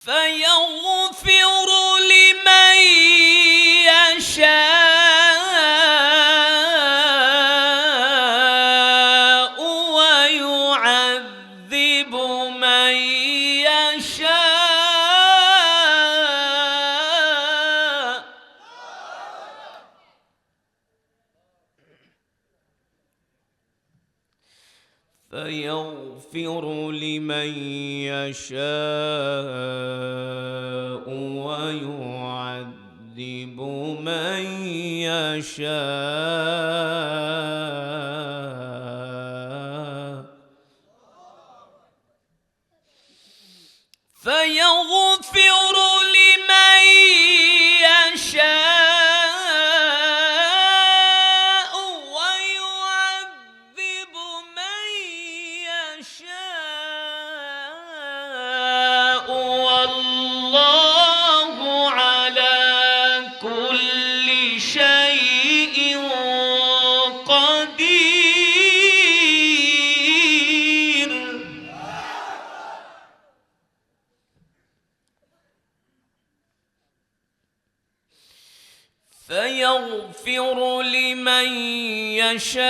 فيغفر لمن يشاء ويعذب من يشاء. فيغفر لمن يشاء ويعذب من يشاء. فيغفر لمن يشاء ويعذب من يشاء والله على كل شيء قدير. فيغفر لمن يشاء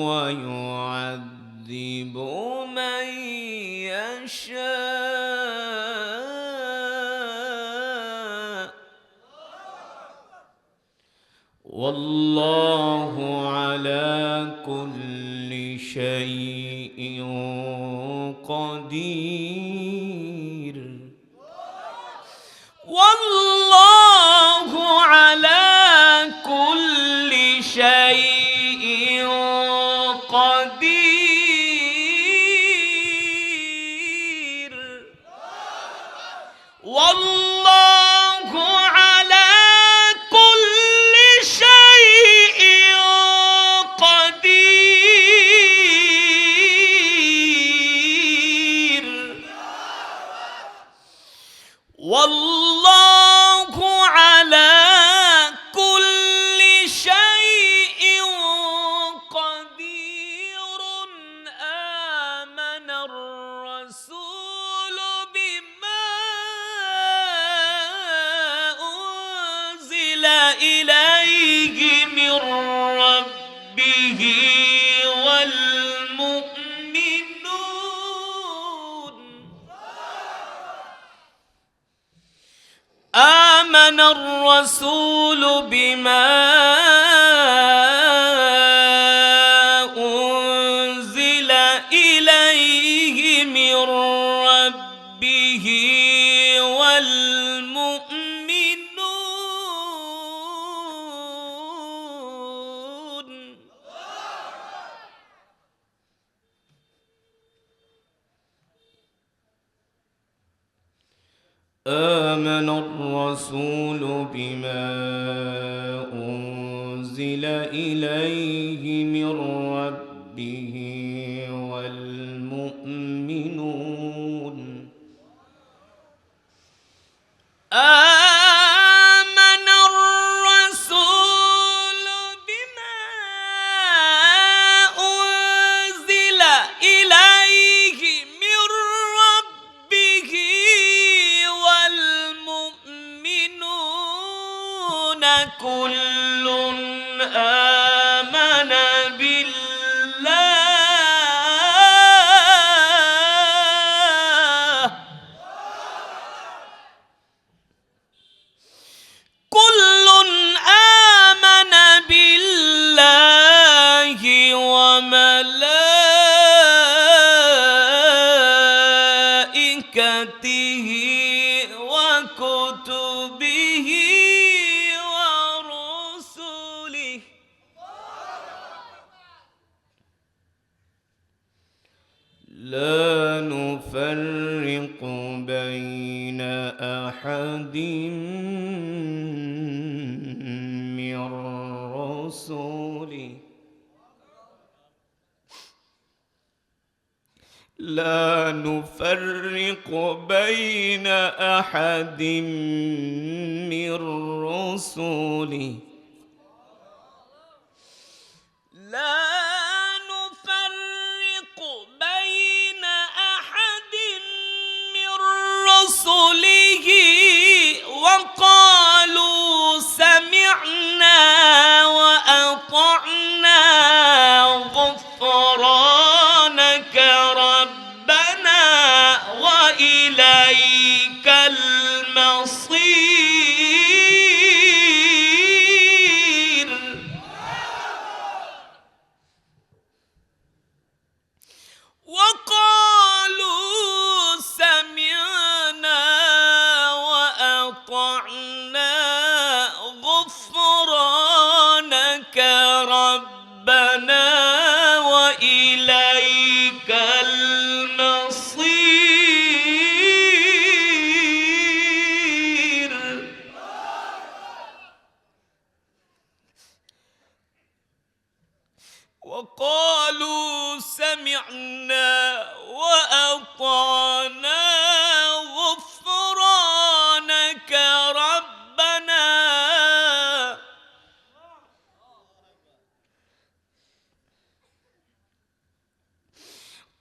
ويعذب من يشاء والله على كل شيء قدير. والله على كل شيء قدير. والله على كل شيء قدير. والله على كل شيء قدير. آمن الرسول بما أنزل إليه من ربه والمؤمنون. آمن الرسول بما أنزل إليه من ربه والمؤمنون. آمن الرسول بما أنزل إليه من ربه والمؤمنون. آمن الرسول بما أنزل إليه من ربه والمؤمنون كل آمن بالله. كل آمن بالله وملائكته وكتبه ورسله لا نفرق بين أحد من رسله. لا نفرق بين أحد من رسله. لا نفرق بين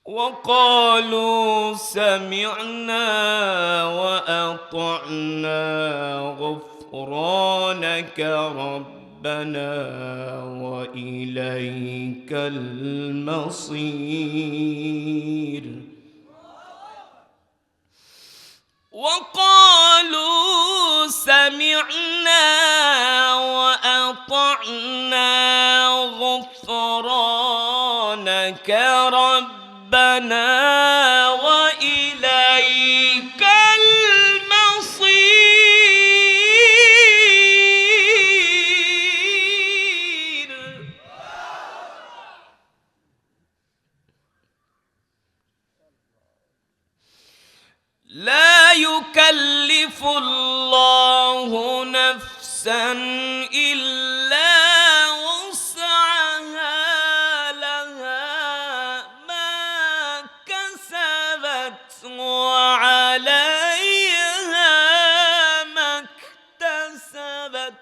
وقالوا سمعنا وأطعنا غفرانك ربنا وإليك المصير. وقالوا سمعنا وأطعنا غفرانك ربنا وإليك المصير. لا يكلف الله نفسا إلا وسعها، لها ما كسبت وعليها ما اكتسبت.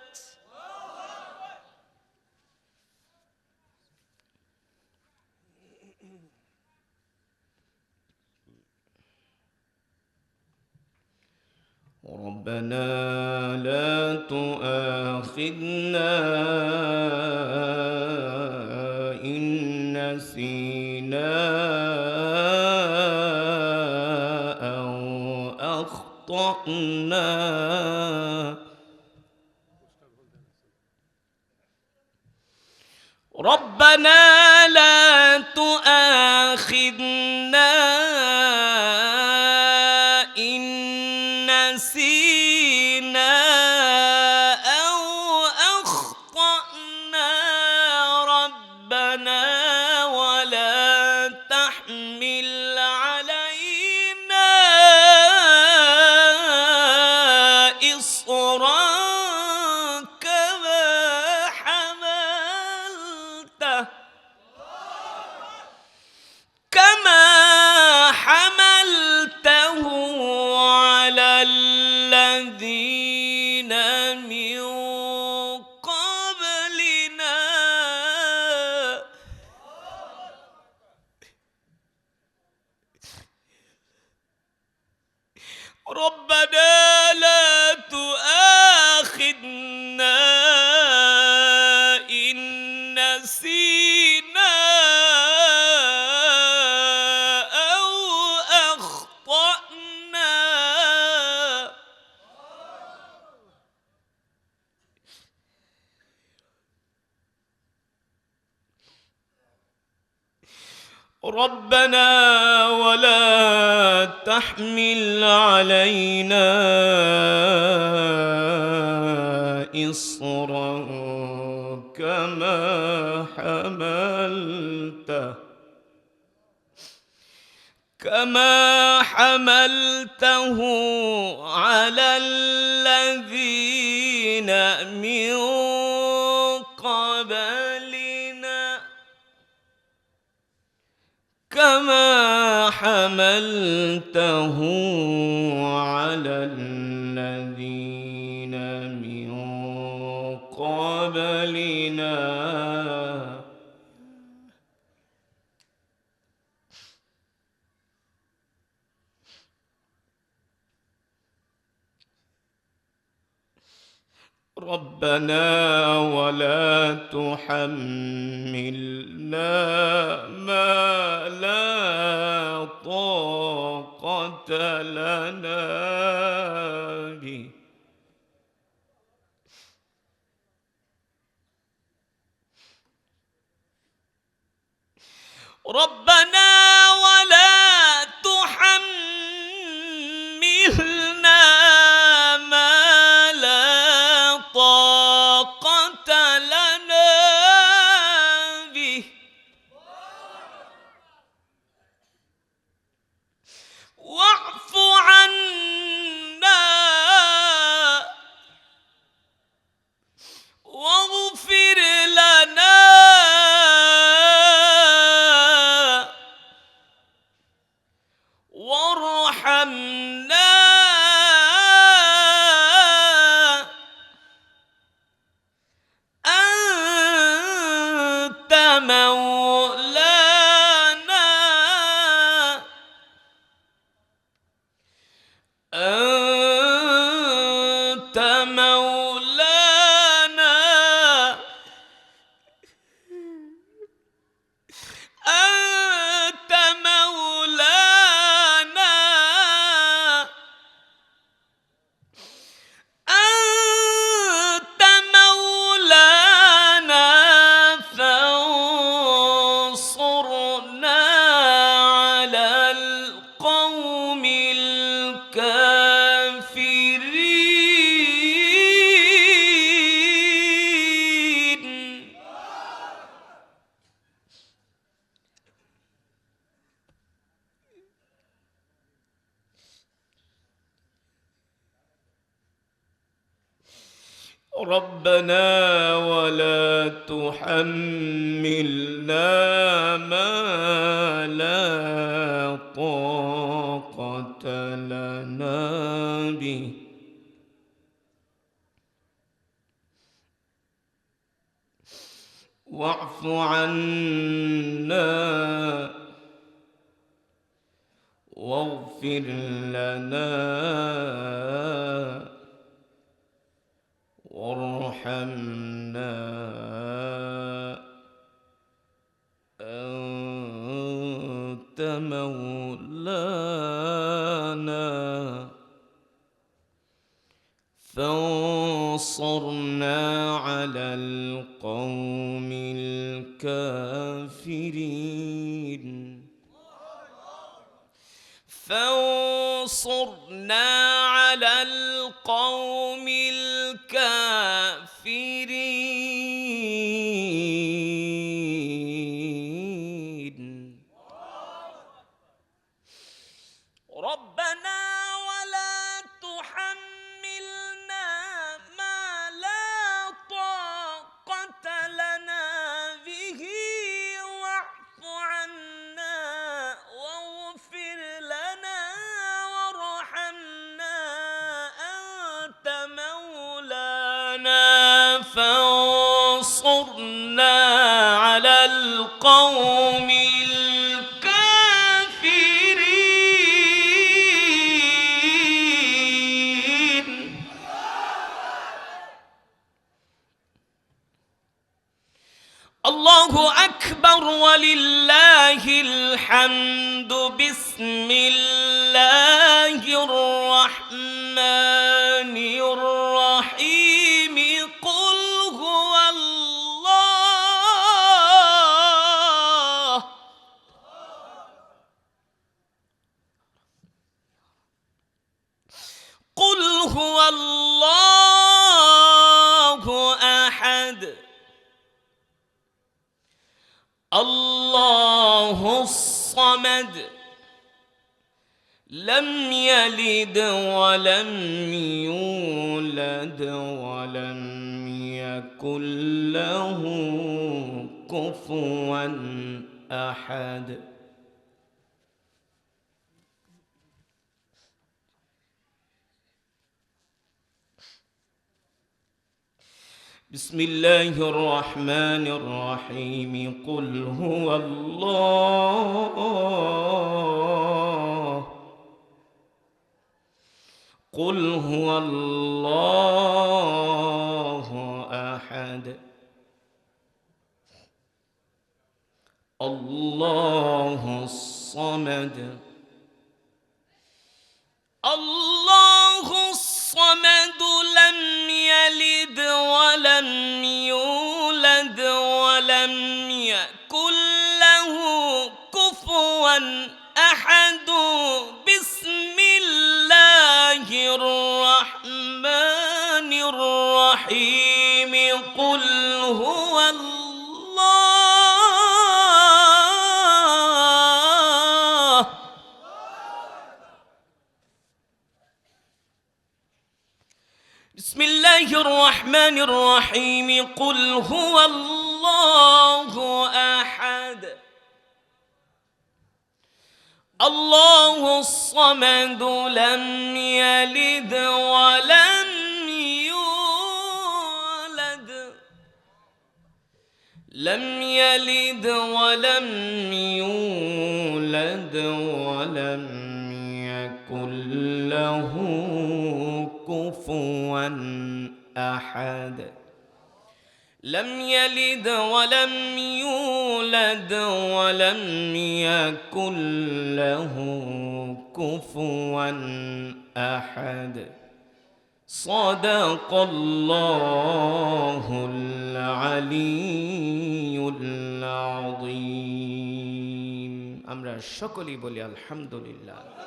ربنا لا تؤاخذنا إن نسينا أو أخطأنا. ربنا لا تؤاخذنا إن نسينا أو أخطأنا. ربنا ولا تحمل علينا إصرا كما حملته على الذين من قبلنا. ربنا لا تؤاخذنا إن نسينا أو أخطأنا. ربنا ولا تحمل علينا إصرا كما حملته على الذين من قبلنا. كما حملته على الذين من قبلنا. ربنا ولا تحملنا ما لا طاقة لنا به. ربنا ولا تحملنا ما لا طاقة لنا به. واعف عنا واغفر لنا وارحمنا أنت مولانا ربنا ولا تحملنا ما لا طاقة لنا به واعف عنا واغفر لنا وارحمنا أنت مولانا فانصرنا على القوم الكافرين فانصرنا على القوم الكافرين ربنا ولا تحملنا ما لا طاقة لنا به واعف عنا واغفر لنا وارحمنا أنت مولانا فانصرنا على القوم الكافرين الله أكبر ولله الحمد بسم الله الرحمن الرحيم قل هو الله قل هو الله أحد الله الصمد لم يلد ولم يولد ولم يكن له كفوا أحد بسم الله الرحمن الرحيم قل هو الله قل هو الله أحد الله الصمد الله الصمد لم يلد ولم يولد ولم يكن له كفوا أحد بسم الله الرحمن الرحيم قل هو الله بسم الله الرحمن الرحيم قل هو الله أحد الله الصمد لم يلد ولم يولد لم يلد ولم يولد ولم يكن له كفوا أحد لم يلد ولم يولد ولم يكن له كفوا أحد صدق الله العلي العظيم আমরা সকলেই বলি আলহামদুলিল্লাহ।